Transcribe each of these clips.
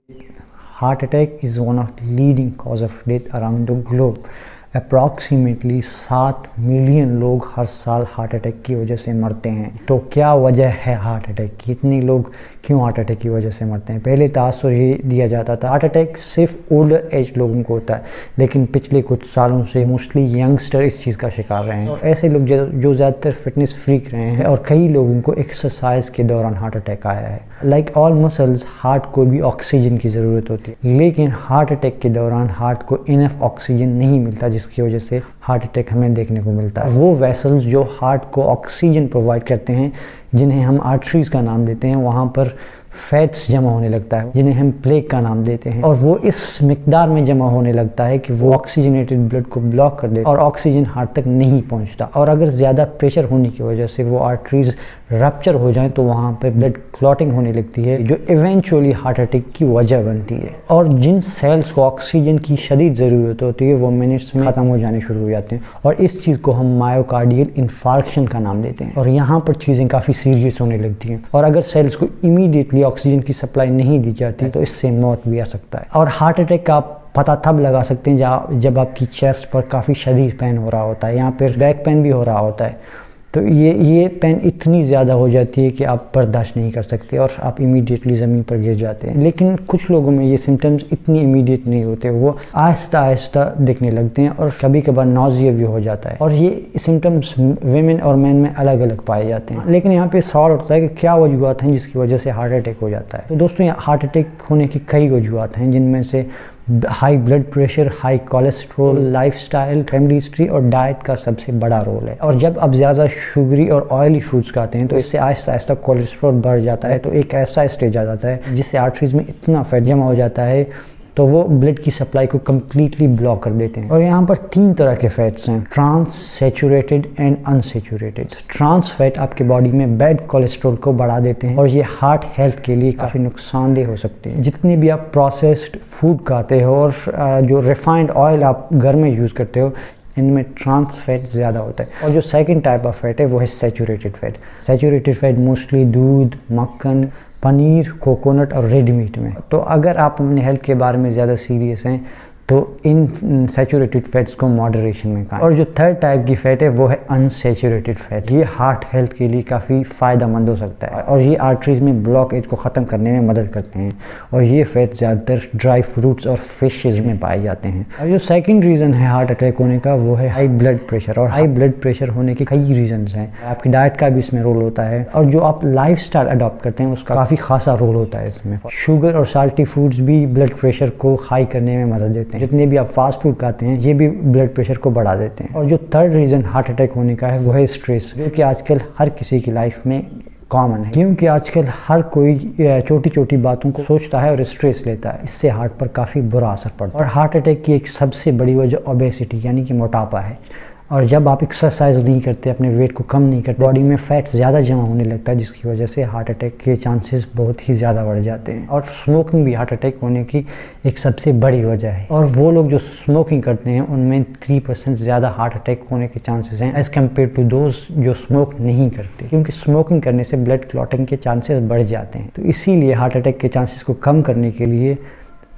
Heart attack is one of the leading cause of death around the globe. Approximately 7 million لوگ ہر سال heart attack کی وجہ سے مرتے ہیں. تو کیا وجہ ہے ہارٹ اٹیک کی؟ اتنی لوگ کیوں ہارٹ اٹیک کی وجہ سے مرتے ہیں؟ پہلے تاثر یہ دیا جاتا تھا ہارٹ اٹیک صرف اولڈر ایج لوگوں کو ہوتا ہے، لیکن پچھلے کچھ سالوں سے موسٹلی ینگسٹر اس چیز کا شکار رہے ہیں. اور ایسے لوگ جو زیادہ تر فٹنس فریک رہے ہیں، اور کئی لوگوں کو ایکسرسائز کے دوران ہارٹ اٹیک آیا ہے. لائک آل مسلز، ہارٹ کو بھی آکسیجن کی ضرورت ہوتی ہے، لیکن ہارٹ اٹیک کے دوران ہارٹ کو انف آکسیجن نہیں ملتا، جس کی وجہ سے ہارٹ اٹیک ہمیں دیکھنے کو ملتا ہے. وہ ویسلز جو ہارٹ کو آکسیجن پرووائڈ کرتے ہیں، جنہیں ہم آرٹریز کا نام دیتے ہیں، وہاں پر فیٹس جمع ہونے لگتا ہے، جنہیں ہم پلیک کا نام دیتے ہیں، اور وہ اس مقدار میں جمع ہونے لگتا ہے کہ وہ آکسیجنیٹڈ بلڈ کو بلاک کر دیتا ہے اور آکسیجن ہارٹ تک نہیں پہنچتا. اور اگر زیادہ پریشر ہونے کی وجہ سے وہ آرٹریز رپچر ہو جائیں تو وہاں پہ بلڈ کلوٹنگ ہونے لگتی ہے، جو ایونچولی ہارٹ اٹیک کی وجہ بنتی ہے. اور جن سیلز کو آکسیجن کی شدید ضرورت ہوتی ہے، وہ منٹس میں ختم ہو جانے شروع ہو جاتے ہیں، اور اس چیز کو ہم مایوکارڈیل انفارکشن کا نام دیتے ہیں. اور یہاں پر چیزیں کافی سیریس ہونے لگتی ہیں، اور اگر سیلز کو امیڈیٹلی آکسیجن کی سپلائی نہیں دی جاتی تو اس سے موت بھی آ سکتا ہے. اور ہارٹ اٹیک کا آپ پتہ تب لگا سکتے ہیں جب آپ کی چیسٹ پر کافی شدید پین ہو رہا ہوتا ہے، یہاں پر بیک پین بھی ہو رہا ہوتا ہے. تو یہ پین اتنی زیادہ ہو جاتی ہے کہ آپ برداشت نہیں کر سکتے اور آپ امیڈیٹلی زمین پر گر جاتے ہیں. لیکن کچھ لوگوں میں یہ سمٹمز اتنی امیڈیٹ نہیں ہوتے، وہ آہستہ آہستہ دکھنے لگتے ہیں، اور کبھی کبھار نوزیا بھی ہو جاتا ہے. اور یہ سمٹمز ویمن اور مین میں الگ الگ پائے جاتے ہیں. لیکن یہاں پہ سوال اٹھتا ہے کہ کیا وجوہات ہیں جس کی وجہ سے ہارٹ اٹیک ہو جاتا ہے؟ تو دوستوں، ہارٹ اٹیک ہونے کی کئی وجوہات ہیں، جن میں سے high blood pressure, high cholesterol, life style, family history اور ڈائٹ کا سب سے بڑا رول ہے. اور جب آپ زیادہ شوگری اور آئلی فوڈز کھاتے ہیں تو اس سے آہستہ آہستہ کولیسٹرول بڑھ جاتا ہے، تو ایک ایسا اسٹیج آ جاتا ہے جس سے آرٹریز میں اتنا فیٹ جمع ہو جاتا ہے تو وہ بلڈ کی سپلائی کو کمپلیٹلی بلاک کر دیتے ہیں. اور یہاں پر 3 طرح کے فیٹس ہیں: trans, saturated and unsaturated. Trans fat آپ کے باڈی میں بیڈ کولیسٹرول کو بڑھا دیتے ہیں، اور یہ ہارٹ ہیلتھ کے لیے کافی نقصان دہ ہو سکتے ہیں. جتنے بھی آپ پروسیسڈ فوڈ کھاتے ہو اور جو ریفائنڈ آئل آپ گھر میں یوز کرتے ہو، ان میں ٹرانس فیٹ زیادہ ہوتا ہے. اور جو سیکنڈ ٹائپ آف فیٹ ہے وہ ہے saturated fat. Saturated fat mostly دودھ، مکھن، پنیر، کوکونٹ اور ریڈ میٹ میں. تو اگر آپ اپنے ہیلتھ کے بارے میں زیادہ سیریس ہیں تو ان سیچوریٹڈ فیٹس کو ماڈریشن میں کھائیں. اور جو تھرڈ ٹائپ کی فیٹ ہے وہ ہے ان سیچوریٹڈ فیٹ. یہ ہارٹ ہیلتھ کے لیے کافی فائدہ مند ہو سکتا ہے، اور یہ آرٹریز میں بلاکیج کو ختم کرنے میں مدد کرتے ہیں. اور یہ فیٹ زیادہ تر ڈرائی فروٹس اور فشز میں پائے جاتے ہیں. اور جو سیکنڈ ریزن ہے ہارٹ اٹیک ہونے کا وہ ہے ہائی بلڈ پریشر. اور ہائی بلڈ پریشر ہونے کے کئی ریزنز ہیں. آپ کی ڈائٹ کا بھی اس میں رول ہوتا ہے، اور جو آپ لائف سٹائل اڈاپٹ کرتے ہیں اس کا کافی خاصا رول ہوتا ہے اس میں. شوگر اور سالٹی فوڈز بھی بلڈ پریشر کو ہائی کرنے میں مدد دیتے ہیں. جتنے بھی آپ فاسٹ فوڈ کھاتے ہیں یہ بھی بلڈ پریشر کو بڑھا دیتے ہیں. اور جو تھرڈ ریزن ہارٹ اٹیک ہونے کا ہے وہ ہے اسٹریس، جو کہ آج کل ہر کسی کی لائف میں کامن ہے، کیونکہ آج کل ہر کوئی چھوٹی چھوٹی باتوں کو سوچتا ہے اور اسٹریس لیتا ہے. اس سے ہارٹ پر کافی برا اثر پڑتا ہے. اور ہارٹ اٹیک کی ایک سب سے بڑی وجہ اوبیسٹی یعنی کہ موٹاپا ہے. اور جب آپ ایکسرسائز نہیں کرتے، اپنے ویٹ کو کم نہیں کرتے، باڈی میں فیٹ زیادہ جمع ہونے لگتا ہے، جس کی وجہ سے ہارٹ اٹیک کے چانسز بہت ہی زیادہ بڑھ جاتے ہیں. اور اسموکنگ بھی ہارٹ اٹیک ہونے کی ایک سب سے بڑی وجہ ہے. اور وہ لوگ جو اسموکنگ کرتے ہیں ان میں 3% زیادہ ہارٹ اٹیک ہونے کے چانسز ہیں ایز کمپیئر ٹو دوز جو اسموک نہیں کرتے، کیونکہ اسموکنگ کرنے سے بلڈ کلوٹنگ کے چانسز بڑھ جاتے ہیں. تو اسی لیے ہارٹ اٹیک کے چانسز کو کم کرنے کے لیے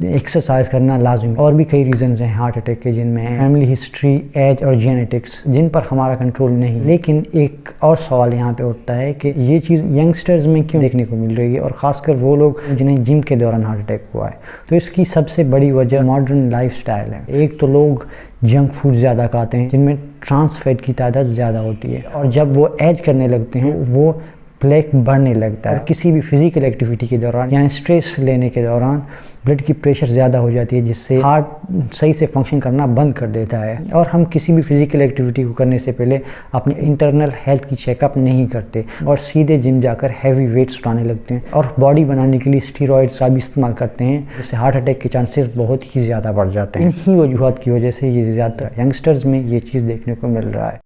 ایکسرسائز کرنا لازمی. اور بھی کئی ریزنز ہیں ہارٹ اٹیک کے، جن میں فیملی ہسٹری، ایج اور جینیٹکس، جن پر ہمارا کنٹرول نہیں. لیکن ایک اور سوال یہاں پہ اٹھتا ہے کہ یہ چیز ینگسٹرز میں کیوں دیکھنے کو مل رہی ہے، اور خاص کر وہ لوگ جنہیں جم کے دوران ہارٹ اٹیک ہوا ہے؟ تو اس کی سب سے بڑی وجہ ماڈرن لائف سٹائل ہے. ایک تو لوگ جنک فوڈ زیادہ کھاتے ہیں، جن میں ٹرانس فیٹ کی تعداد زیادہ ہوتی ہے، اور جب وہ ایج کرنے لگتے ہیں وہ پلیک بڑھنے لگتا ہے. کسی بھی فزیکل ایکٹیویٹی کے دوران یا اسٹریس لینے کے دوران بلڈ کی پریشر زیادہ ہو جاتی ہے، جس سے ہارٹ صحیح سے فنکشن کرنا بند کر دیتا ہے. اور ہم کسی بھی فزیکل ایکٹیویٹی کو کرنے سے پہلے اپنے انٹرنل ہیلتھ کی چیک اپ نہیں کرتے، اور سیدھے جم جا کر ہیوی ویٹس اٹھانے لگتے ہیں، اور باڈی بنانے کے لیے اسٹیرائڈز کا بھی استعمال کرتے ہیں، جس سے ہارٹ اٹیک کے چانسز بہت ہی زیادہ بڑھ جاتے ہیں. انہی وجوہات کی وجہ سے یہ زیادہ ینگسٹرز میں یہ چیز دیکھنے کو مل رہا ہے.